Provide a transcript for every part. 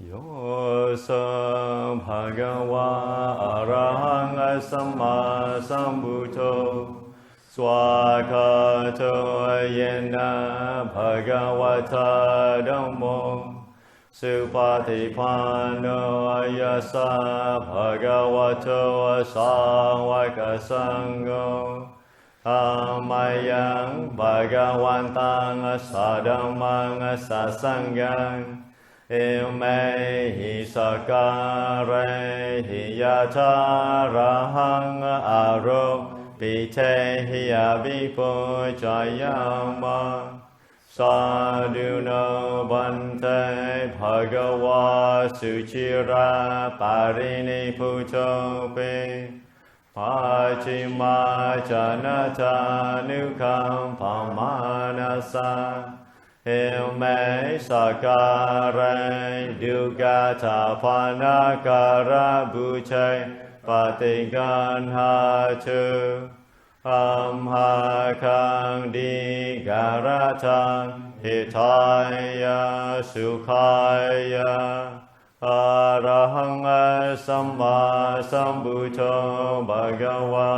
โยโสภะคะวะอะระหังสัมมาสัมพุทโธสวากขาโตเยนะภะคะวะตาธัมโมสุปฏิปันโนยัสสะภะคะวะโตสาวกสังโฆธัมมายังภะคะวันตังสัทธัมมังสัสสังฆังเอเมหิสการะหิยะทาระหังอะโรปิเทหิยะวิปุจายามะสาธุโนบันเตภะคะวะสุชิราปารินิพุทโธเปปัจฉิมาจานาทานุคัมภมานาสาเอเมสการะดุกาตาภานาการะบุเชปฏิกันหาชุอัมหาคังดิการะทังหิทายาสุขายาอะระหังสัมมาสัมพุทโธภะคะวะ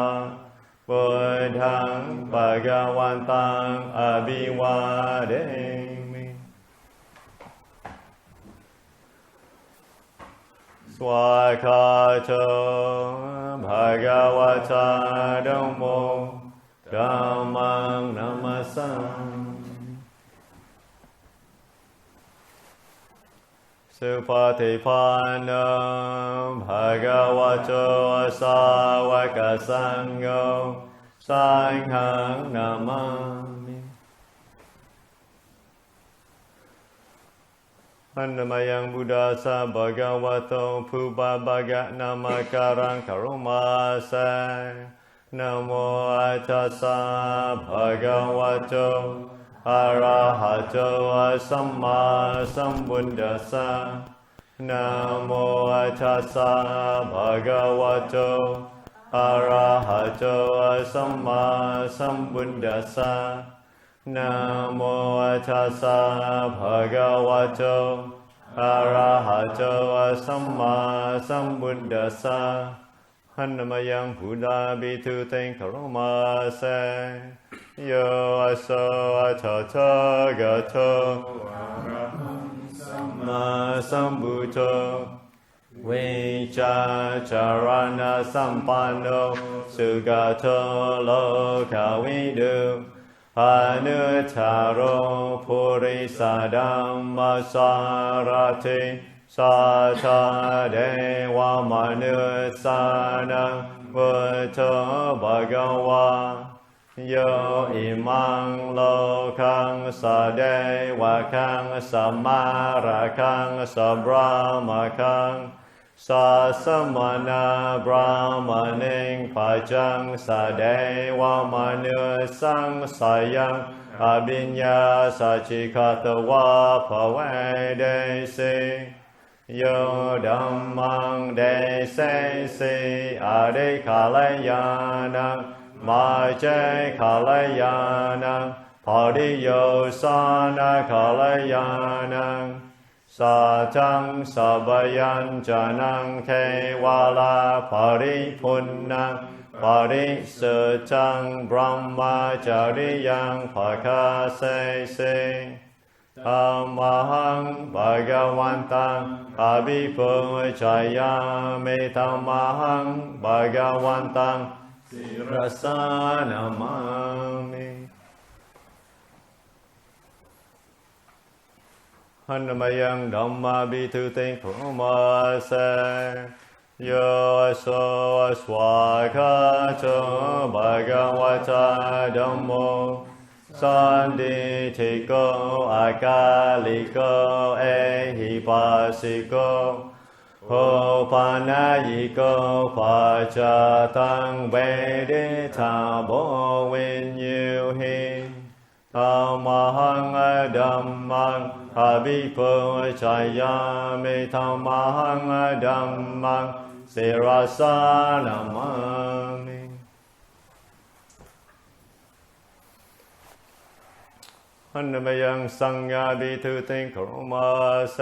พุทธังภะคะวันตังอภิวาเทมิสวากขาโตภะคะวะตาธัมโมธัมมังนัมมัสสาสุปฏิปันโนภะคะวะโตสาวกสังโฆสังฆังนามามิอันนามยังบุตตาสะภะคะวะโตภูปะภะกะนามาการังคารุมาสะนะโมตัสสะภะคะวะโตอะระหะโตสัมมาสัมพุทธัสสะนะโมตัสสะภะคะวะโตอะระหะโตสัมมาสัมพุทธัสสะนะโมตัสสะภะคะวะโตอะระหะโตสัมมาสัมพุทธัสสะหันนามยังพุทธาบิทุเตงคารมาเสโยโสทัตถะกะโตอะระหังสัมมาสัมพุทโธวิชาจารณะสัมปันโนสุขโตโลกวิดูอนุตตโรปุริสธัมมสารถิสัทธาเทวมนุสสานังพุทโธภคะวะโยอิมังโลกังสเดวะคังสมาระคังสบรามคังสัสมนาบรามณิงปัจจังสเดวมนุสังสยังอภิญญาสัจจิคตวะภเวเดสิโยธัมมังเดเสสิอริคาลยานังมาเจคาลยานังปริโยสานะคาลยานังสัจจังสัพยัญจนังเทวาลาปริพุนนังปริสุทธังบรมจาริยังภคาเสสิธัมมังภะคะวันตังอภิปุจายามิธัมมังภะคะวันตังศิรสานามามิหันนามยังธัมมาบิทุเตงโคมาเสโยโสสวากขาโตภะคะวะตาธัมโมสันติทิโกอากาลิโกเอหิปัสสิโกโอปานายิโกปัจจตังเวเดธาโบวินยูหิธัมมังธัมมังอภิปุจายามิธัมมังธัมมังศิรสานามามิหันนามยังสังฆาบิทุเตงโคมาเส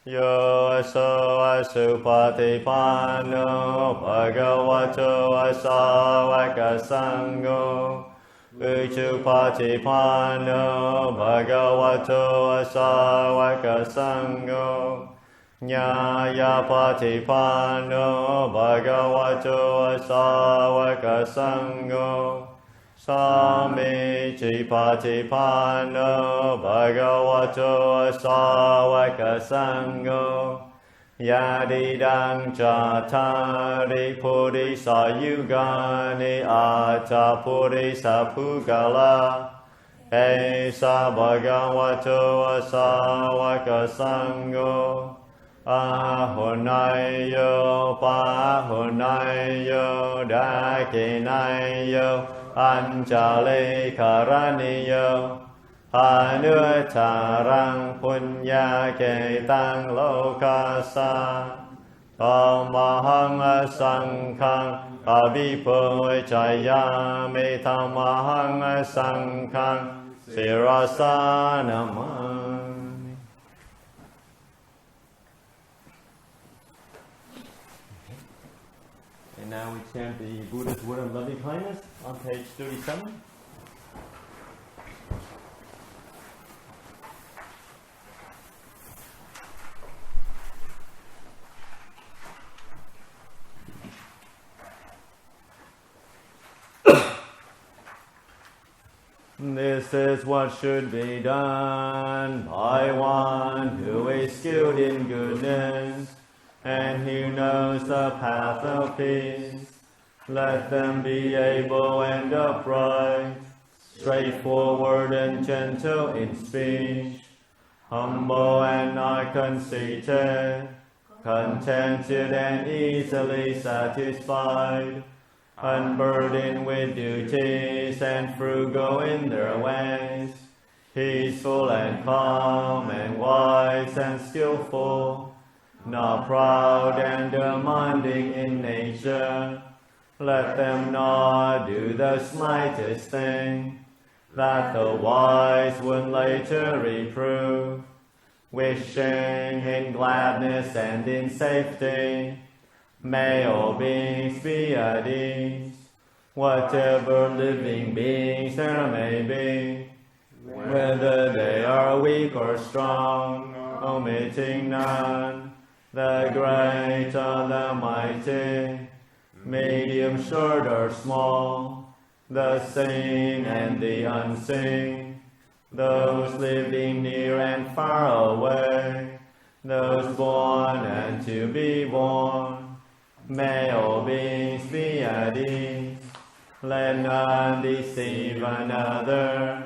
Yo aso asupatipanno bhagavato asavaka sangho. Uchupatipanno bhagavato asavaka sangho. Nyayapatipanno bhagavato asavaka sangho. Samicipatipanno bhagavato asavaka sangho. Yadidang chatari purisa yugani ata purisa pugala. Esa bhagavato asavaka sangho. Ahonayo pahonayo dakinayo anjali karaniyo anutarang punya ketang lokasa tamahang asangkang avipuchayami tamahang asangkang sirasanamang. And now we chant the Buddha's word of loving kindness on page 37. This is what should be done by one who is skilled in goodness and who knows the path of peace. Let them be able and upright, straightforward and gentle in speech, humble and not conceited, contented and easily satisfied, unburdened with duties and frugal in their ways, peaceful and calm and wise and skillful, not proud and demanding in nature. Let them not do the slightest thing that the wise would later reprove, wishing in gladness and in safety. May all beings be at ease, whatever living beings there may be, whether they are weak or strong, omitting none, the great or the mighty, medium, short or small, the seen and the unseen, those living near and far away, those born and to be born. May all beings be at ease. Let none deceive another,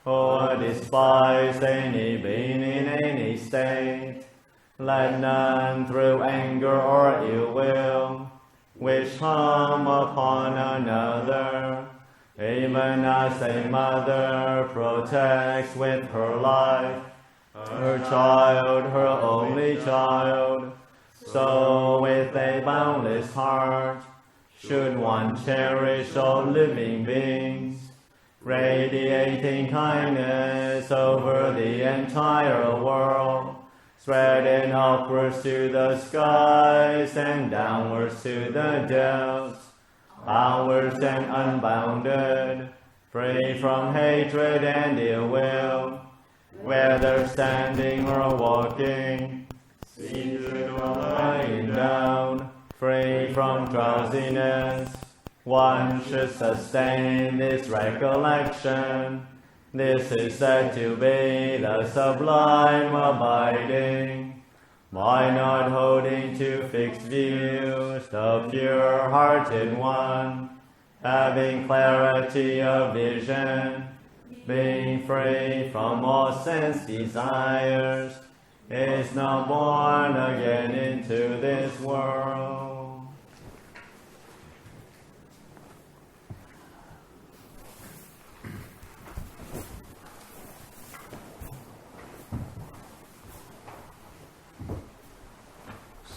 or despise any being in any state. Let none through anger or ill will wish harm upon another, even as a mother protects with her life her child, her only child. So with a boundless heart should one cherish all living beings, radiating kindness over the entire world, spreading upwards to the skies and downwards to the depths, outwards and unbounded, free from hatred and ill will, whether standing or walking, seated or lying down, free from drowsiness. One should sustain this recollection. This is said to be the sublime abiding. By not holding to fixed views, the pure-hearted one, having clarity of vision, being free from all sense desires, is now born again into this world.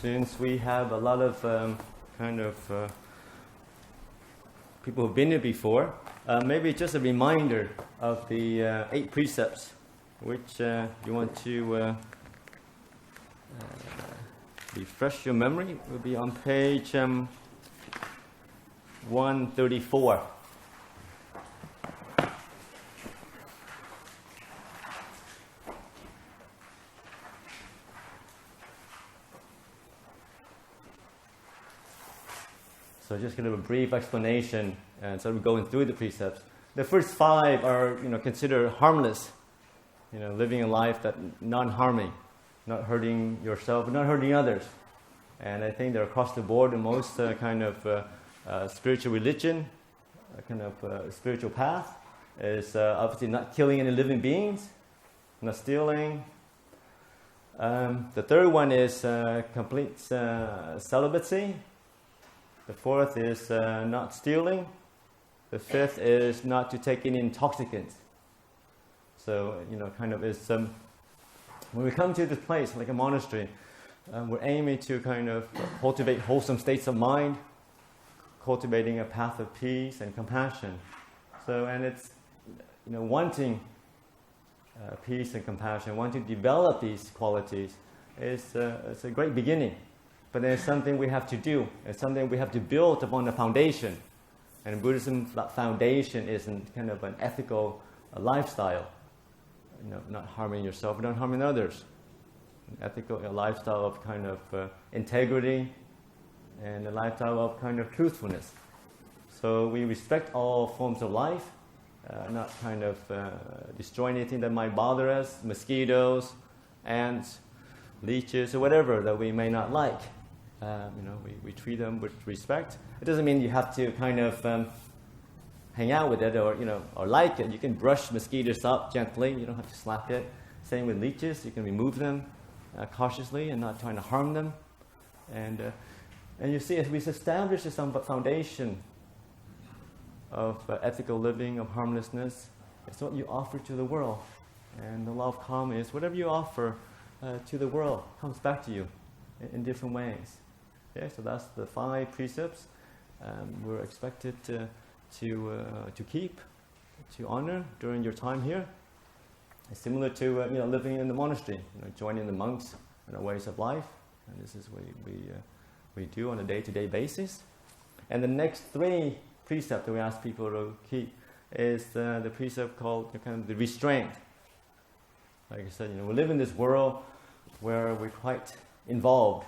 Since we have a lot of people who've been here before, maybe just a reminder of the 8 precepts, which you want to refresh your memory. We'll be on page 134. So just kind of a brief explanation, and so we're going through the precepts. The first 5 are, considered harmless. Living a life that non-harming, not hurting yourself, not hurting others. And I think they're across the board in most kind of spiritual religion, kind of spiritual path, is obviously not killing any living beings, not stealing. The third one is complete celibacy. The fourth is not stealing. The fifth is not to take any intoxicants. So, kind of is, when we come to this place, like a monastery, we're aiming to kind of cultivate wholesome states of mind, cultivating a path of peace and compassion. So, and it's, wanting peace and compassion, wanting to develop these qualities it's a great beginning. But then it's something we have to do. It's something we have to build upon a foundation. And in Buddhism, that foundation is kind of an ethical lifestyle. Not harming yourself, not harming others. An ethical lifestyle of kind of integrity and a lifestyle of kind of truthfulness. So we respect all forms of life, not kind of destroy anything that might bother us, mosquitoes, ants, leeches, or whatever that we may not like. We treat them with respect. It doesn't mean you have to kind of hang out with it or like it. You can brush mosquitoes up gently. You don't have to slap it. Same with leeches. You can remove them cautiously and not trying to harm them. And you see, as we establish some foundation of ethical living, of harmlessness, it's what you offer to the world. And the law of karma is whatever you offer to the world comes back to you in different ways. Okay, so that's the 5 precepts we're expected to keep, to honor during your time here. It's similar to living in the monastery, joining the monks in our ways of life, and this is what we do on a day-to-day basis. And the next 3 precepts that we ask people to keep is the precept called kind of the restraint. Like I said, we live in this world where we're quite involved.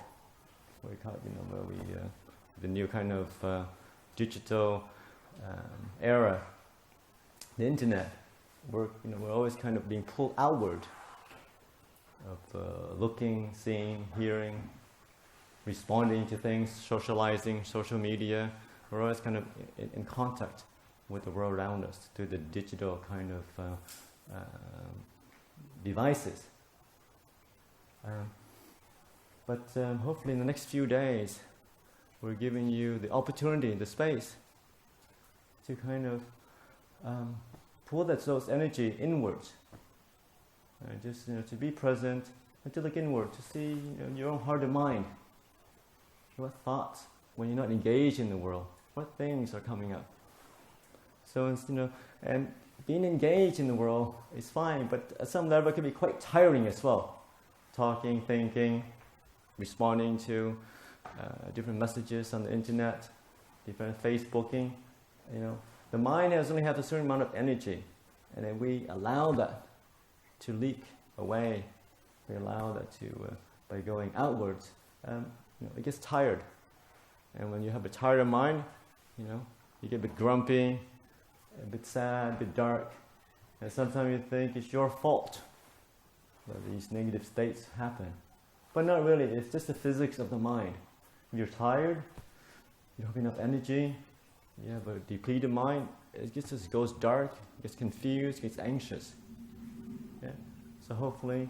The new kind of digital era, the internet, we're always kind of being pulled outward of looking, seeing, hearing, responding to things, socializing, social media. We're always kind of in contact with the world around us through the digital kind of devices. But hopefully in the next few days, we're giving you the opportunity, the space, to kind of pull those energy inwards. Just to be present and to look inward, to see your own heart and mind. What thoughts, when you're not engaged in the world, what things are coming up. So and being engaged in the world is fine, but at some level it can be quite tiring as well. Talking, thinking, responding to different messages on the internet, different Facebooking. The mind only has a certain amount of energy, and then we allow that to leak away. We allow that to, by going outwards, it gets tired. And when you have a tired mind, you get a bit grumpy, a bit sad, a bit dark, and sometimes you think it's your fault that these negative states happen. But not really, it's just the physics of the mind. If you're tired, you don't have enough energy, you have a depleted mind, it just goes dark, gets confused, gets anxious. Yeah? So hopefully,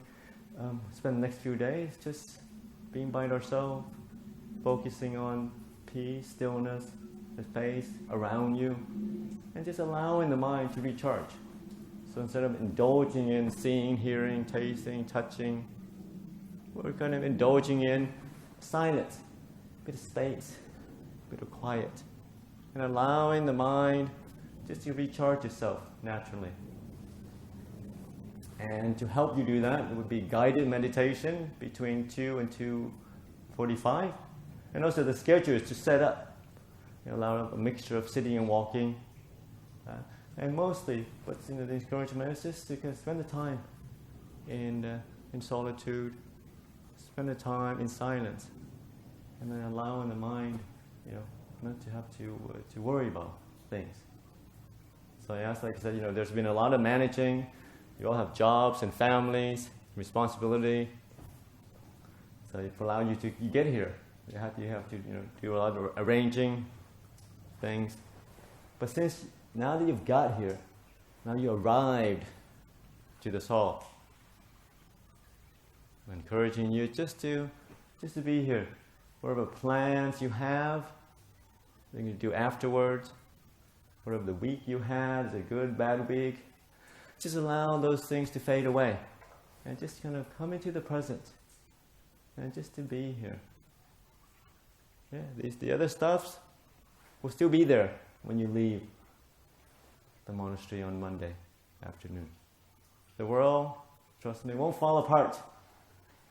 spend the next few days just being by ourselves, focusing on peace, stillness, the space around you, and just allowing the mind to recharge. So instead of indulging in seeing, hearing, tasting, touching, we're kind of indulging in silence, a bit of space, a bit of quiet, and allowing the mind just to recharge itself naturally. And to help you do that, it would be guided meditation between 2 and 2:45. And also the schedule is to set up, allow a mixture of sitting and walking. And mostly, what's the encouragement is just to spend the time in solitude, spend the time in silence, and then allowing the mind, not to have to worry about things. So I asked, like I said, there's been a lot of managing. You all have jobs and families, responsibility. So it allows you get here. You have to do a lot of arranging things. But since now that you've got here, now you arrived to this hall, I'm encouraging you just to be here. Whatever plans you have, you can do afterwards. Whatever the week you had, is a good, bad week, just allow those things to fade away and just kind of come into the present and just to be here. Yeah, the other stuffs will still be there when you leave the monastery on Monday afternoon. The world, trust me, won't fall apart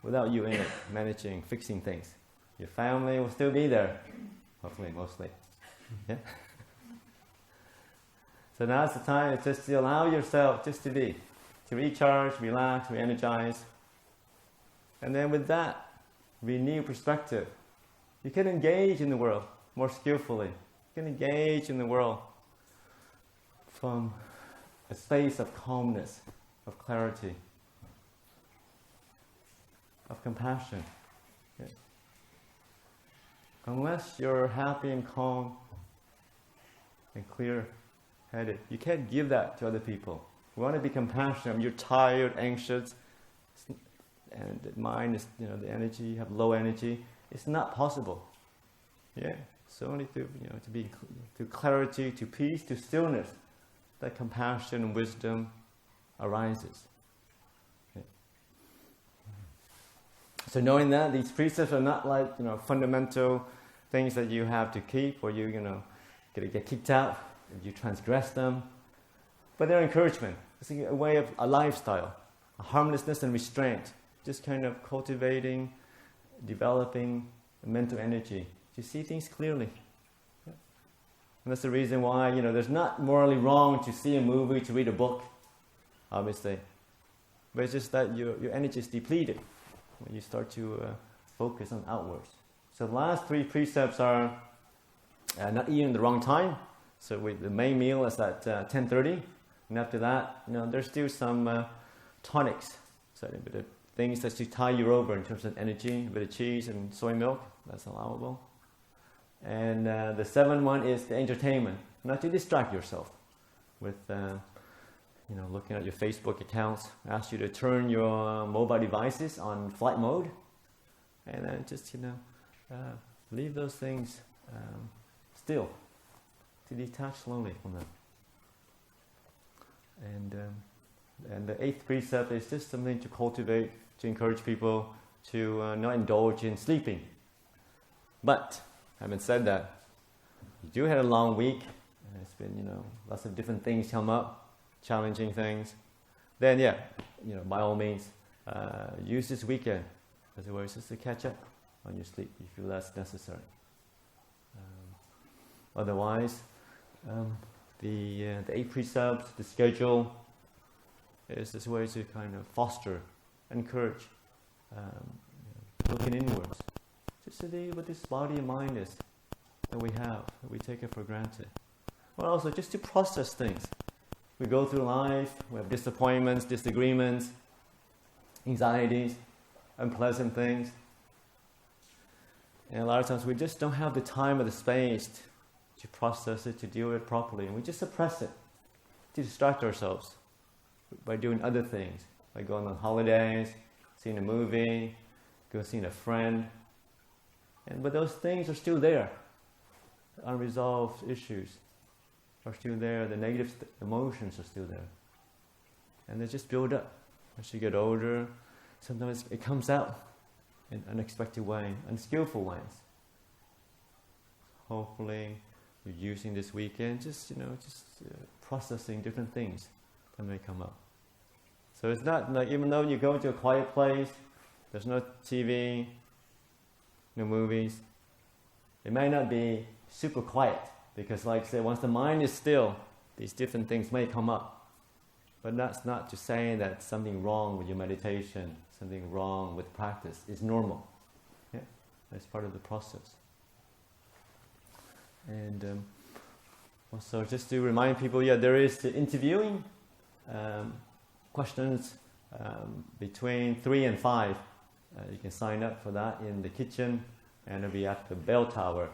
without you in it, managing, fixing things. Your family will still be there, hopefully, mostly. Yeah. So now's the time. It's just to allow yourself just to be, to recharge, relax, re-energize, and then with that, renew perspective. You can engage in the world more skillfully. You can engage in the world from a space of calmness, of clarity, of compassion. Okay? Unless you're happy and calm and clear-headed, you can't give that to other people. We want to be compassionate. You're tired, anxious, and the mind is, the energy, you have low energy. It's not possible. Yeah. So only to be to clarity, to peace, to stillness, that compassion and wisdom arises. Okay. So knowing that these precepts are not like fundamental things that you have to keep, or you get kicked out if you transgress them, but they're encouragement. It's a way of a lifestyle, a harmlessness and restraint, just kind of cultivating, developing mental energy to see things clearly. Yeah. And that's the reason why there's not morally wrong to see a movie, to read a book, obviously, but it's just that your energy is depleted when you start to focus on outwards. So the last 3 precepts are not eating at the wrong time. So the main meal is at 10:30, and after that, there's still some tonics, so a bit of things that to tie you over in terms of energy, a bit of cheese and soy milk, that's allowable. And the 7th one is the entertainment, not to distract yourself with looking at your Facebook accounts. I ask you to turn your mobile devices on flight mode, and then just leave those things still, to detach slowly from them. And the 8th precept is just something to cultivate, to encourage people to not indulge in sleeping. But having said that, you do have a long week, and it's been lots of different things come up, challenging things. Then by all means, use this weekend as a way just to catch up on your sleep if you feel that's necessary. Otherwise, the 8 precepts, the schedule, is this way to kind of foster, encourage, looking inwards, just to see what this body and mind is that we have, that we take it for granted. But also just to process things. We go through life, we have disappointments, disagreements, anxieties, unpleasant things. And a lot of times we just don't have the time or the space to process it, to deal with it properly. And we just suppress it, to distract ourselves by doing other things, like going on holidays, seeing a movie, go seeing a friend. But those things are still there. The unresolved issues are still there. The negative emotions are still there. And they just build up. As you get older, sometimes it comes out in unexpected ways, unskillful ways. Hopefully, you're using this weekend, processing different things that may come up. So it's not like, even though you go to a quiet place, there's no TV, no movies, it may not be super quiet, because like I said, once the mind is still, these different things may come up. But that's not to say that something wrong with your meditation, something wrong with practice. It's normal. Yeah? That's part of the process. And also just to remind people, there is the interviewing questions between 3 and 5. You can sign up for that in the kitchen, and it'll be at the bell tower.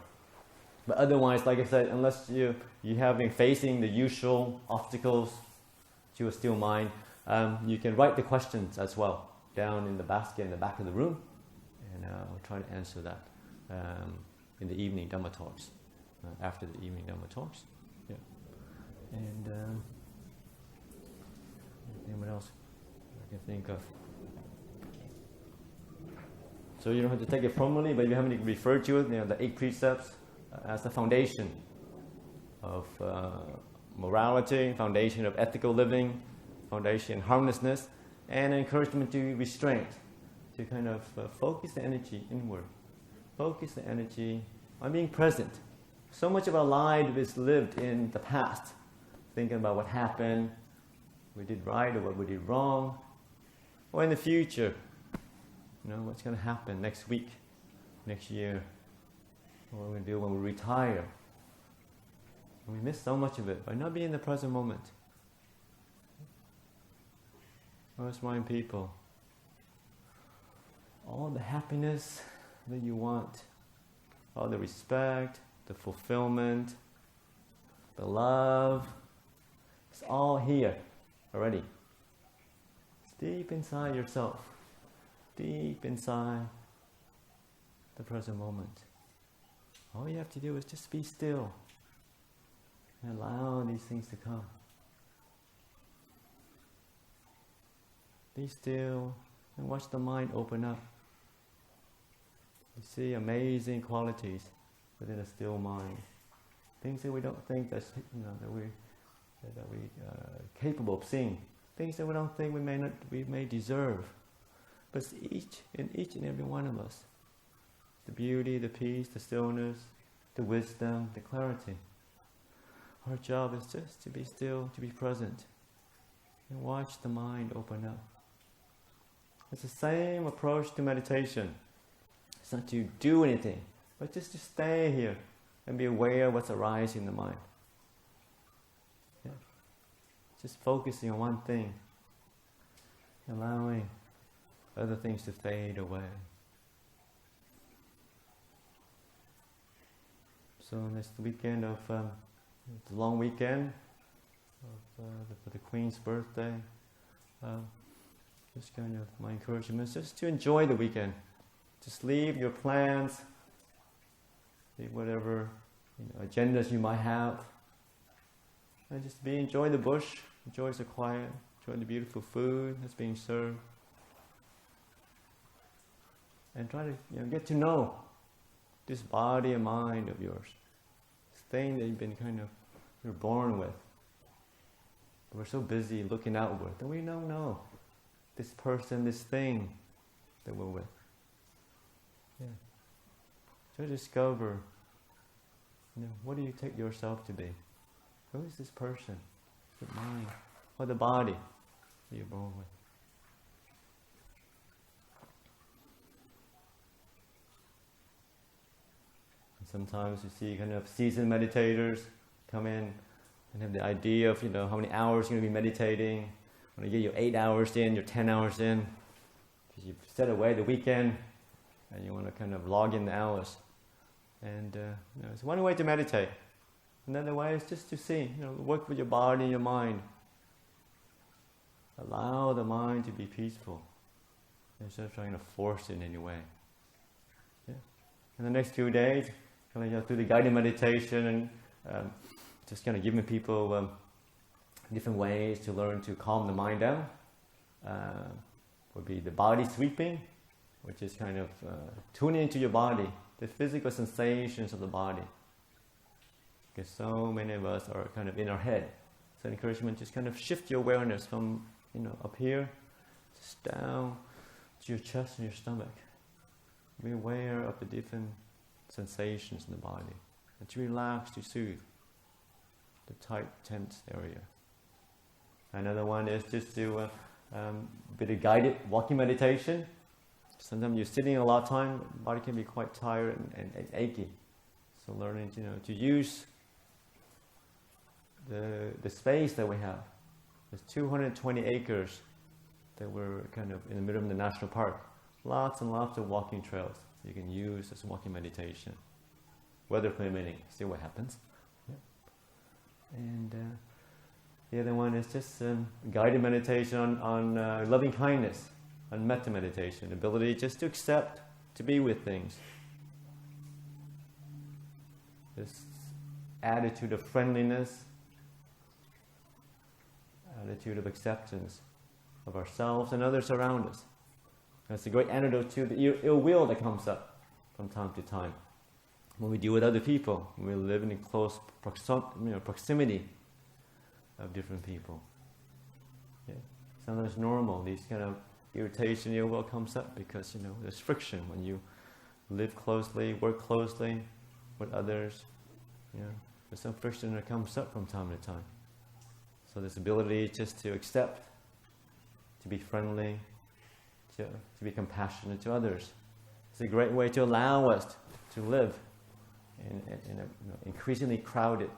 But otherwise, like I said, unless you have been facing the usual obstacles to a still mind, you can write the questions as well down in the basket in the back of the room, and we'll try to answer that in the evening Dhamma talks, after the evening Dhamma talks. Yeah. And anyone else I can think of? So you don't have to take it formally, but you have to refer to it, the 8 Precepts, as the foundation of morality, foundation of ethical living, foundation of harmlessness, and encouragement to restraint, to kind of focus the energy inward, focus the energy on being present. So much of our life is lived in the past, thinking about what happened, we did right or what we did wrong, or in the future, what's going to happen next week, next year, what we're going to do when we retire. And we miss so much of it by not being in the present moment. Let's remind people, all the happiness that you want, all the respect, the fulfillment, the love, it's all here already. It's deep inside yourself, deep inside the present moment. All you have to do is just be still and allow these things to come. Be still and watch the mind open up. You see amazing qualities within a still mind. Things that we don't think that we're capable of seeing. Things that we don't think we may deserve. But it's each and every one of us. The beauty, the peace, the stillness, the wisdom, the clarity. Our job is just to be still, to be present, and watch the mind open up. It's the same approach to meditation. It's not to do anything, but just to stay here and be aware of what's arising in the mind. Yeah. Just focusing on one thing, allowing other things to fade away. So next weekend of the long weekend for the Queen's birthday, just kind of my encouragement is just to enjoy the weekend. Just leave your plans, leave whatever agendas you might have, and just enjoy the bush, enjoy the quiet, enjoy the beautiful food that's being served, and try to get to know this body and mind of yours, this thing that you're born with. But we're so busy looking outward that we don't know this person, this thing that we're with. Yeah. So discover, what do you take yourself to be? Who is this person, the mind, or the body that you're born with? Sometimes you see kind of seasoned meditators come in and have the idea of how many hours you're going to be meditating. When you get your 8 hours in, your 10 hours in, because you've set away the weekend and you want to kind of log in the hours. And it's one way to meditate. Another way is just to see, work with your body and your mind. Allow the mind to be peaceful instead of trying to force it in any way. Yeah. In the next few days, through the guided meditation and just kind of giving people different ways to learn to calm the mind down. Would be the body sweeping, which is kind of tuning into your body, the physical sensations of the body. Because so many of us are kind of in our head. So encouragement, just kind of shift your awareness from up here, just down to your chest and your stomach. Be aware of the different sensations in the body. And to relax, to soothe the tight, tense area. Another one is just to a bit of guided walking meditation. Sometimes you're sitting a lot of time, the body can be quite tired and achy. So learning to use the space that we have. There's 220 acres that we're kind of in the middle of the national park. Lots and lots of walking trails you can use as walking meditation. Weather permitting, see what happens. Yeah. And the other one is just guided meditation on loving kindness, on metta meditation, ability just to accept, to be with things. This attitude of friendliness, attitude of acceptance of ourselves and others around us. That's a great antidote to the ill will that comes up from time to time. When we deal with other people, when we live in close proximity of different people. Yeah. Sometimes normal, these kind of irritation, ill will comes up because there's friction when you live closely, work closely with others. There's some friction that comes up from time to time. So this ability just to accept, to be friendly, to be compassionate to others. It's a great way to allow us to live in increasingly crowded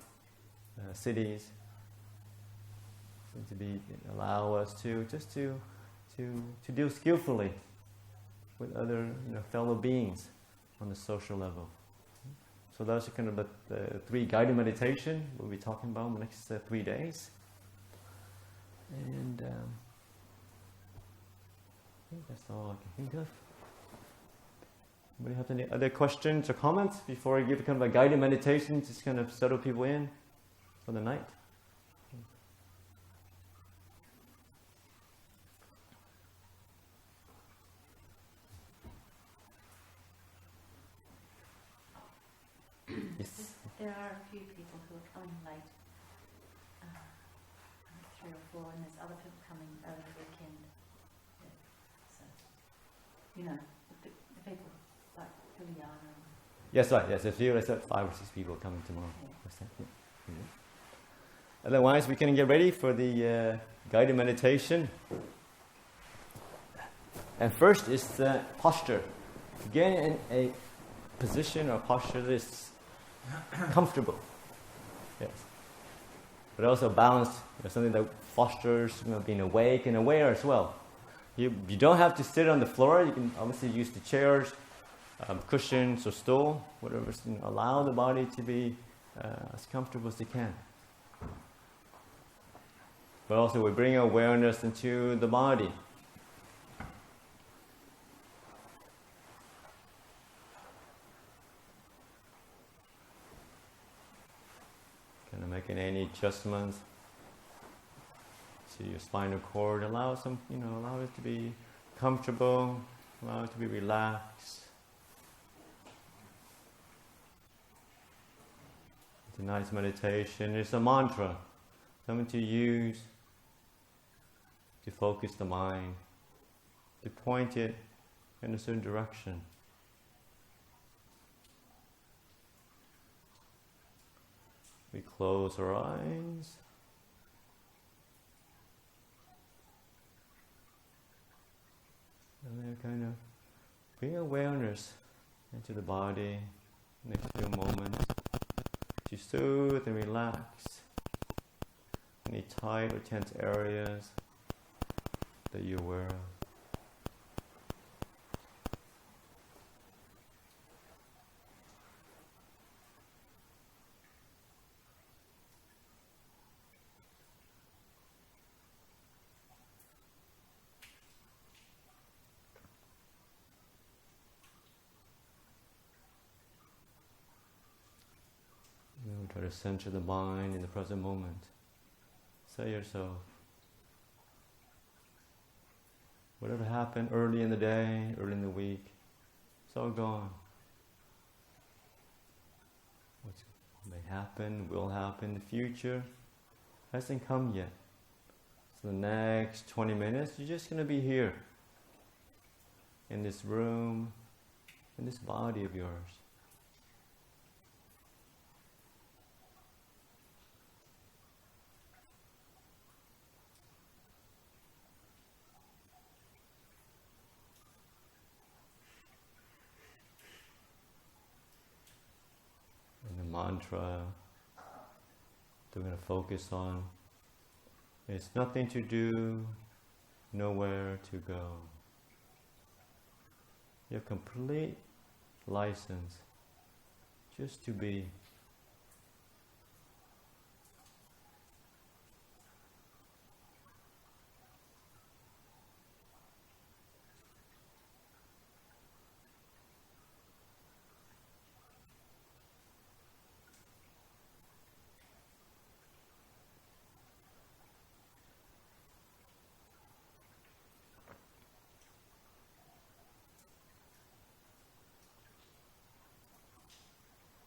cities. So to allow us to deal skillfully with other fellow beings on the social level. So those are kind of the three guided meditation we'll be talking about in the next 3 days. And I think that's all I can think of. Anybody have any other questions or comments before I give kind of a guided meditation, just kind of settle people in for the night? Yes. There are a few people who are coming late, 3 or 4, and there's other people coming over the weekend. Yeah. So, the people like who we are. Yes, right. Yes, there's 5 or 6 people coming tomorrow. Yeah. Yeah. Otherwise, we can get ready for the guided meditation. And first is the posture. Get in a position or posture that is comfortable. Yes. But also balanced, something that fosters being awake and aware as well. You don't have to sit on the floor. You can obviously use the chairs, cushions or stool, whatever. Allow the body to be as comfortable as you can. But also we bring awareness into the body. Kind of making any adjustments to your spinal cord. Allow it to be comfortable. Allow it to be relaxed. Tonight's meditation is a mantra, something to use to focus the mind, to point it in a certain direction. We close our eyes. And then kind of bring awareness into the body next few moments to soothe and relax any tight or tense areas that you're aware of. Try to center the mind in the present moment. Say yourself, whatever happened early in the day, early in the week, it's all gone. What may happen, will happen in the future, hasn't come yet. So the next 20 minutes, you're just going to be here, in this room, in this body of yours. And the mantra that we're going to focus on is nothing to do, nowhere to go. You have complete license just to be.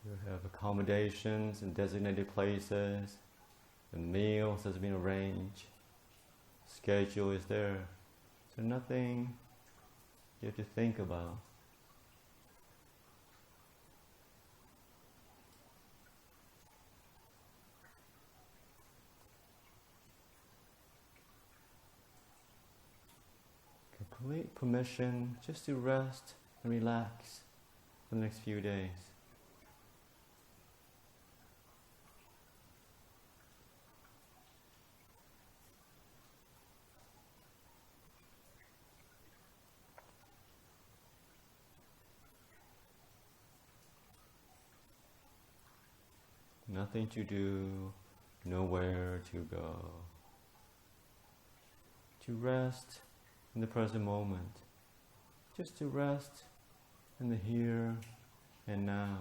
You have accommodations in designated places, the meals has been arranged, schedule is there, so nothing you have to think about. Complete permission just to rest and relax for the next few days. Nothing to do, nowhere to go. To rest in the present moment. Just to rest in the here and now.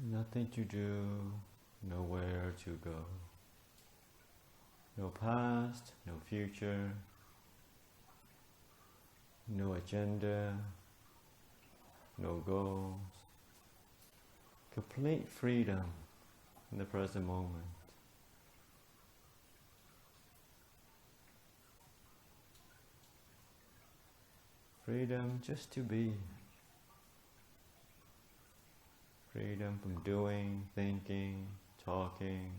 Nothing to do, nowhere to go. No past, no future, no agenda, no goals. Complete freedom in the present moment. Freedom just to be. Freedom from doing, thinking, talking.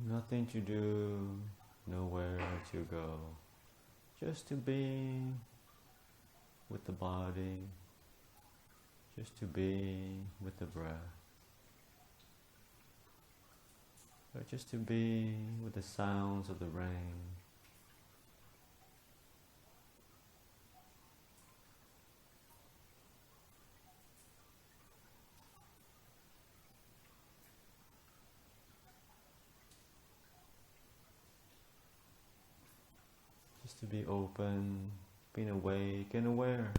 Nothing to do, nowhere to go. Just to be with the body, just to be with the breath, or just to be with the sounds of the rain. Just to be open, being awake and aware.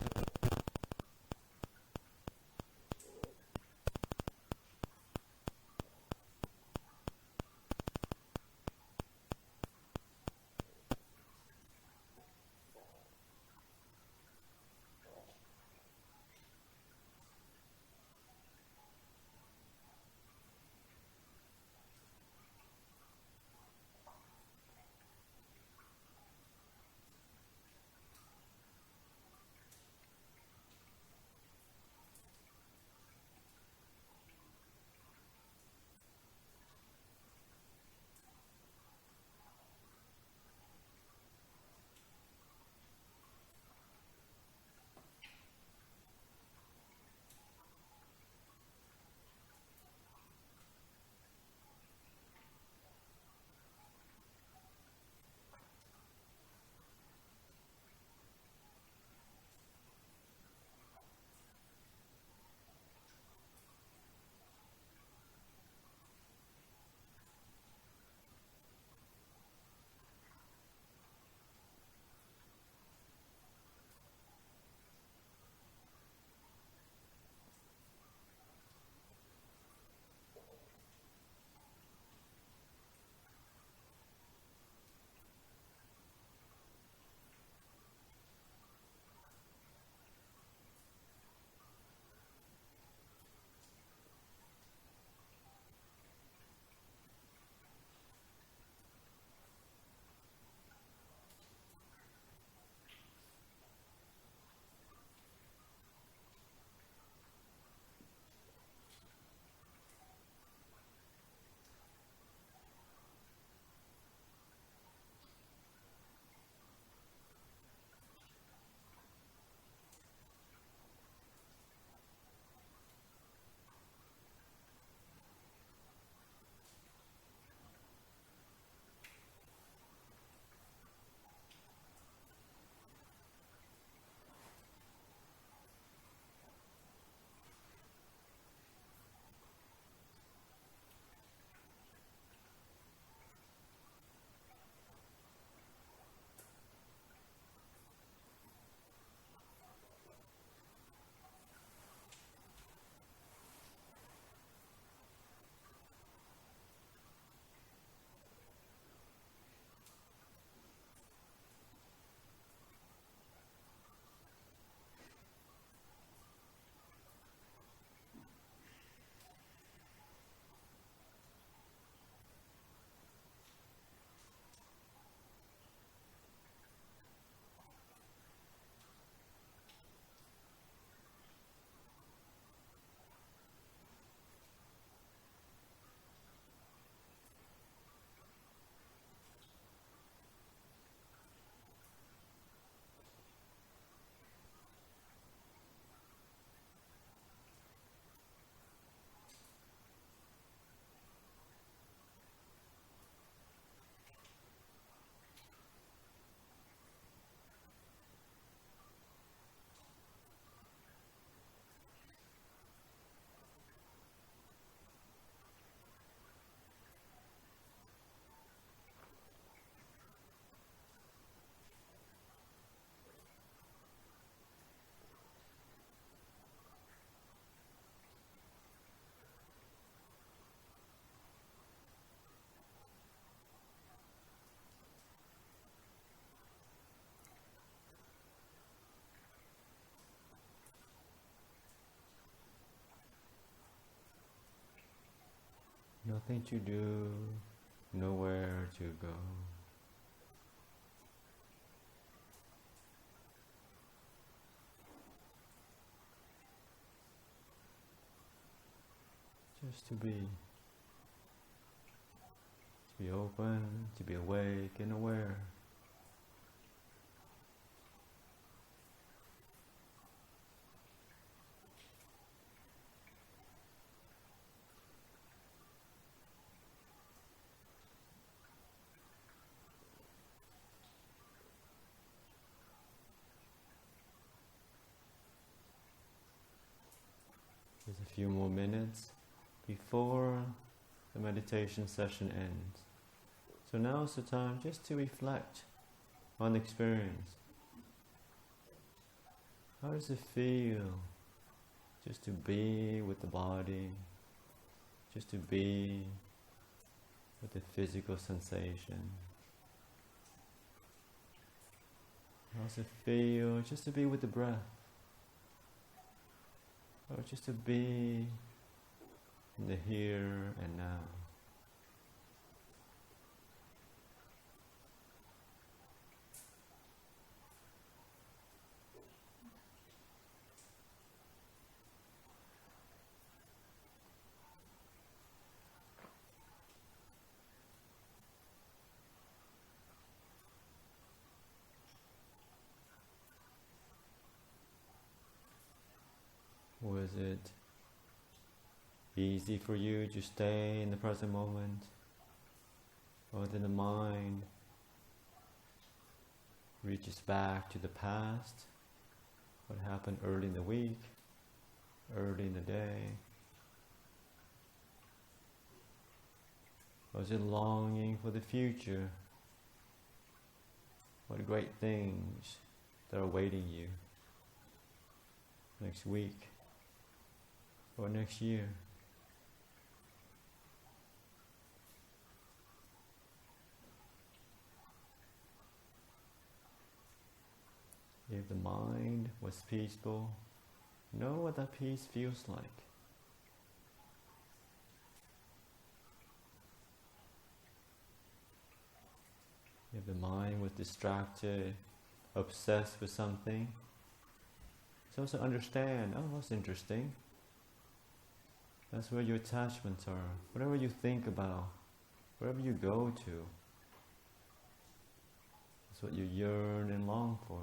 nothing to do, nowhere to go. Just to be open, to be awake and aware. There's a few more minutes before the meditation session ends. So now's the time just to reflect on the experience. How does it feel just to be with the body, just to be with the physical sensation? How does it feel just to be with the breath? Or just to be in the here and now? Was it easy for you to stay in the present moment? Or then the mind reaches back to the past? What happened early in the week, early in the day? Or is it longing for the future? What great things that are awaiting you next week or next year? If the mind was peaceful, know what that peace feels like. If the mind was distracted, obsessed with something, it's also understand, oh, that's interesting. That's where your attachments are. Whatever you think about, wherever you go to, that's what you yearn and long for.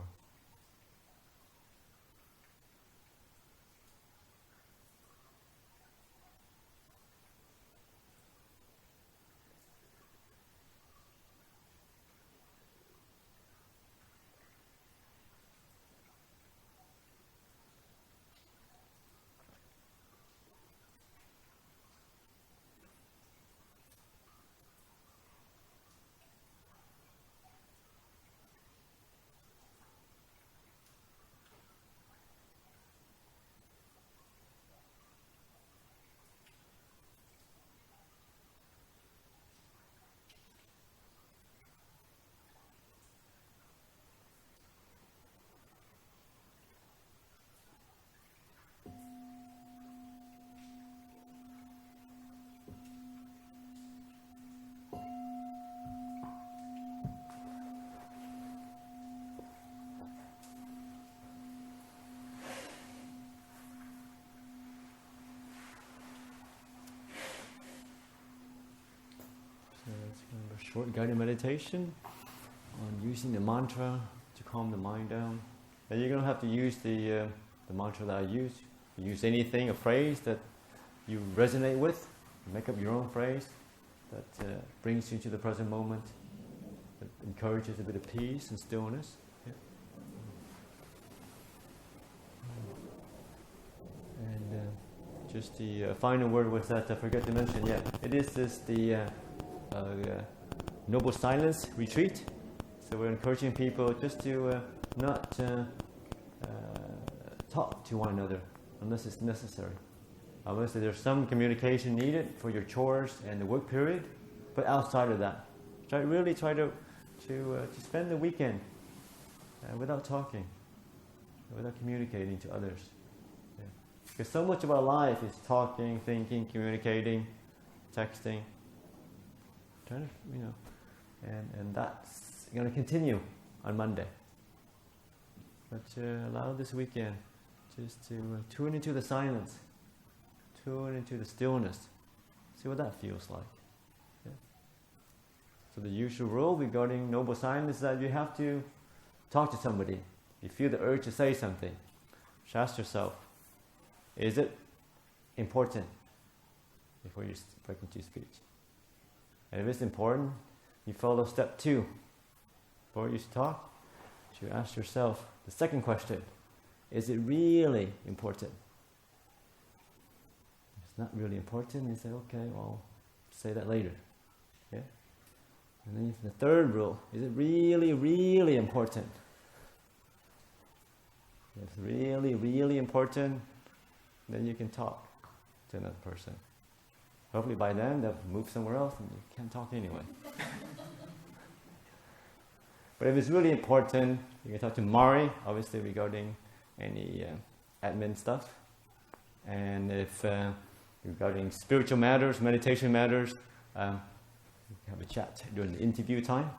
Short guided meditation on using the mantra to calm the mind down. And you don't have to use the mantra that I use. You use anything, a phrase that you resonate with. Make up your own phrase that brings you to the present moment, that encourages a bit of peace and stillness. Yeah. And just the final word was that I forgot to mention. Yeah, it is the Noble Silence retreat. So we're encouraging people just to not talk to one another unless it's necessary. Obviously there's some communication needed for your chores and the work period, but outside of that, try to spend the weekend without talking, without communicating to others. Yeah. Because so much of our life is talking, thinking, communicating, texting. Trying to, and that's going to continue on Monday. But allow this weekend just to tune into the silence, tune into the stillness, see what that feels like. Yeah. So the usual rule regarding noble silence is that you have to talk to somebody. You feel the urge to say something. Just ask yourself, is it important before you break into speech? And if it's important, you follow step 2. Before you talk, you ask yourself the second question, is it really important? If it's not really important, you say, okay, well, say that later. Yeah? And then the third rule, is it really, really important? If it's really, really important, then you can talk to another person. Hopefully by then they'll move somewhere else and you can't talk anyway. But if it's really important, you can talk to Mari, obviously regarding any admin stuff. And if regarding spiritual matters, meditation matters, you can have a chat during the interview time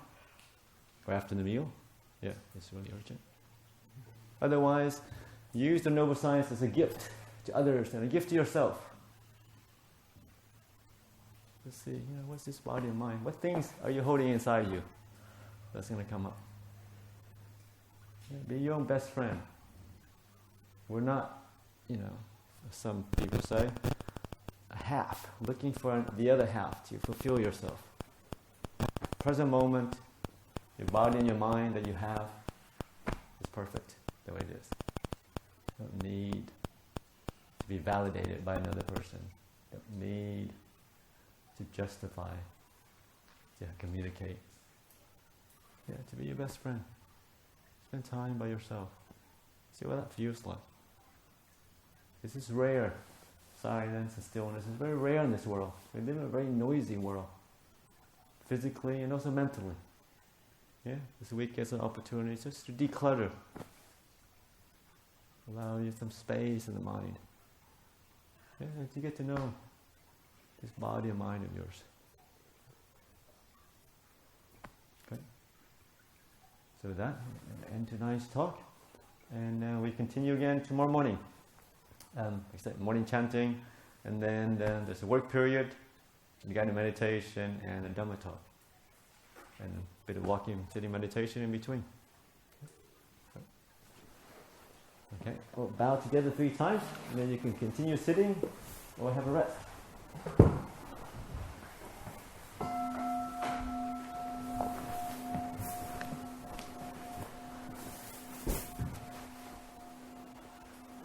or after the meal. Yeah, it's really urgent. Otherwise, use the noble science as a gift to others and a gift to yourself. Let's see, what's this body and mind? What things are you holding inside you that's going to come up? Yeah, be your own best friend. We're not, some people say, a half, looking for the other half to fulfill yourself. Present moment, your body and your mind that you have is perfect the way it is. You don't need to be validated by another person. You don't need to justify, to communicate. Yeah, to be your best friend. Spend time by yourself. See what that feels like. This is rare. Silence and stillness is very rare in this world. We live in a very noisy world. Physically and also mentally. Yeah, this week is an opportunity just to declutter. Allow you some space in the mind. Yeah, to get to know this body and mind of yours. Okay. So with that, end tonight's talk. And we continue again tomorrow morning. Except morning chanting, and then there's a work period, guided meditation, and a Dhamma talk. And a bit of walking, sitting meditation in between. Okay, well, bow together 3 times, and then you can continue sitting or have a rest.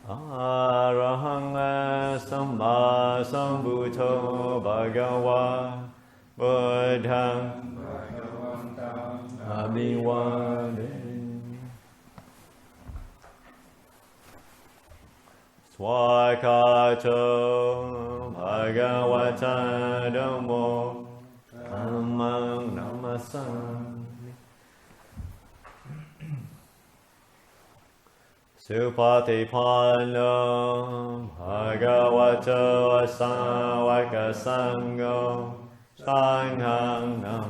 Arahang Samba Sambuddho Bhagava Buddhang Abhivade Swakato Bhagavata Dhammo Dhammang Namasami Supatipano Bhagavato Sāvaka Sangho Sanghang Nam